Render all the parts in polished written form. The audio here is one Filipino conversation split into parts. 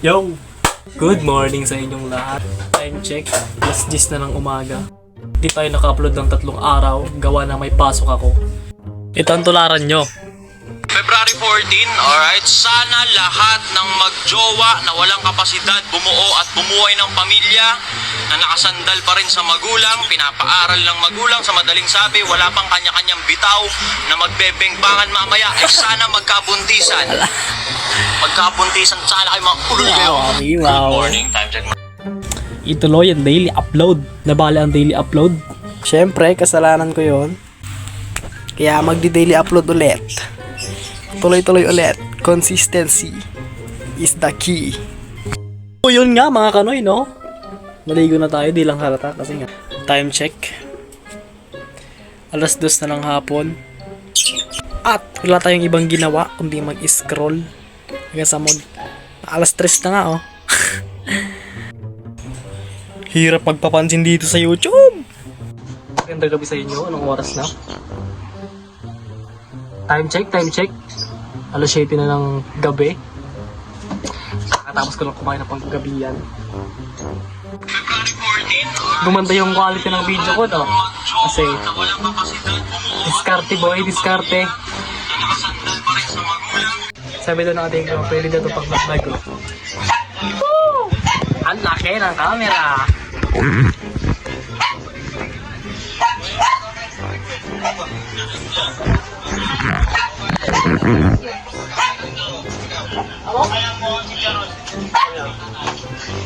Yo! Good morning sa inyong lahat. Time check, alas 10 na ng umaga. Di tayo naka-upload ng 3 araw, gawa na may pasok ako. Ito ang tularan nyo. February 14, alright? Sana lahat ng magjowa na walang kapasidad bumuo at bumuhay ng pamilya na nakasandal pa rin sa magulang, pinapaaral ng magulang, sa madaling sabi, wala pang kanya-kanyang bitaw na magbebengbangan mamaya, ay sana magkabuntisan. Magkabuntisan, sana kayo mga ulol kayo. Good morning, time check. Ituloy ang daily upload. Nabali ang daily upload. Siyempre, kasalanan ko yon. Kaya magdi-daily upload ulit. Tuloy-tuloy ulit. Consistency is the key. So yun nga mga kanoy, no? Maligo na tayo, di lang halata kasi nga. Time check. Alas 2 na ng hapon. At wala tayong ibang ginawa kundi mag-scroll. Hanggang sa alas 3 na nga, oh. Hirap magpapansin dito sa YouTube. Magandang gabi sa inyo. Anong oras na? Time check. Alas 7 na ng gabi. Kakatapos ko lang kumain ng panggabihan. Gumanda yung quality ng video ko, no? Kasi diskarte boy, diskarte. Sabi doon ng ating pwede na ito pag-vlog ko. Woo! Ang laki ng camera!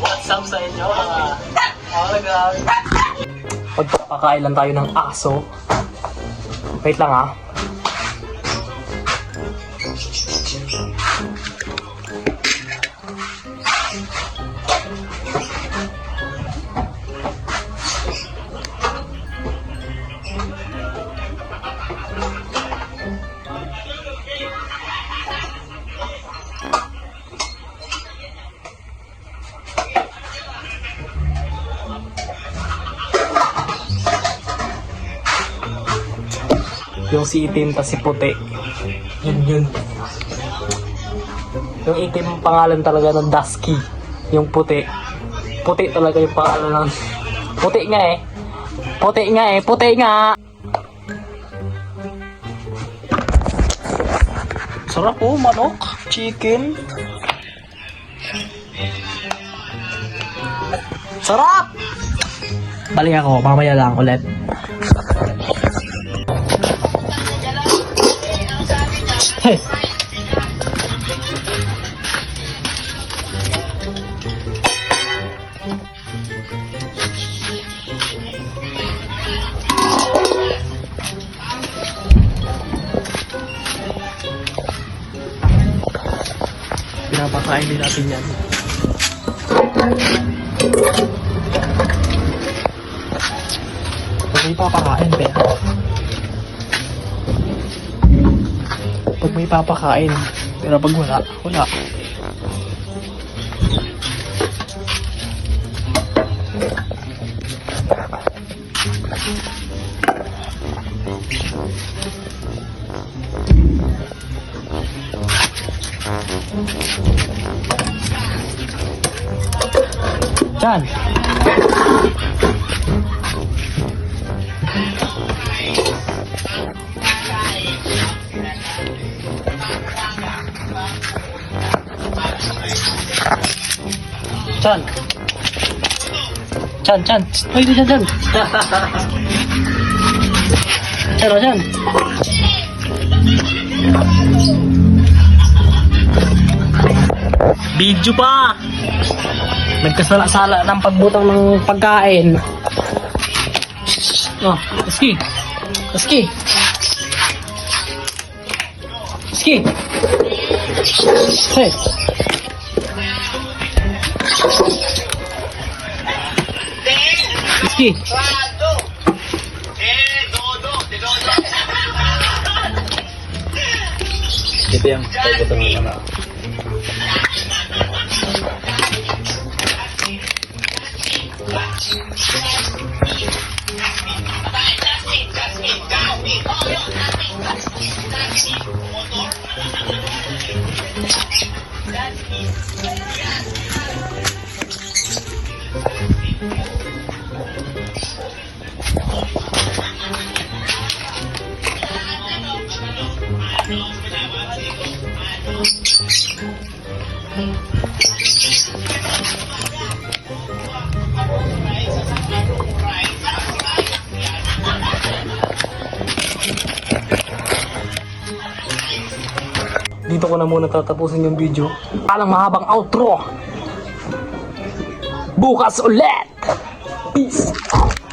What's up sa inyo? Pagpapakain lang tayo ng aso. Wait lang ah. Yung si itim tas si puti. Yun. Yung itim pangalan talaga ng Dusky. Yung puti. Puti talaga yung pangalan ng... Puti nga. Sarap oh, manok, chicken. Sarap! Balik ako, mamaya lang ulit. Hey! Pinapakain din natin yan. Pag may papakain, pero pag may papakain, pero pag wala. Chan! Chan. Uy, di Chan. Chan. Video pa! Nagkasala-sala ng pagbutang ng pagkain. Oh, Ski. Hey. Ski. Ito yung pagbutang ng anak. Dito ko na muna tatapusin yung video. Alang mahabang outro. Bukas ulit. Peace out.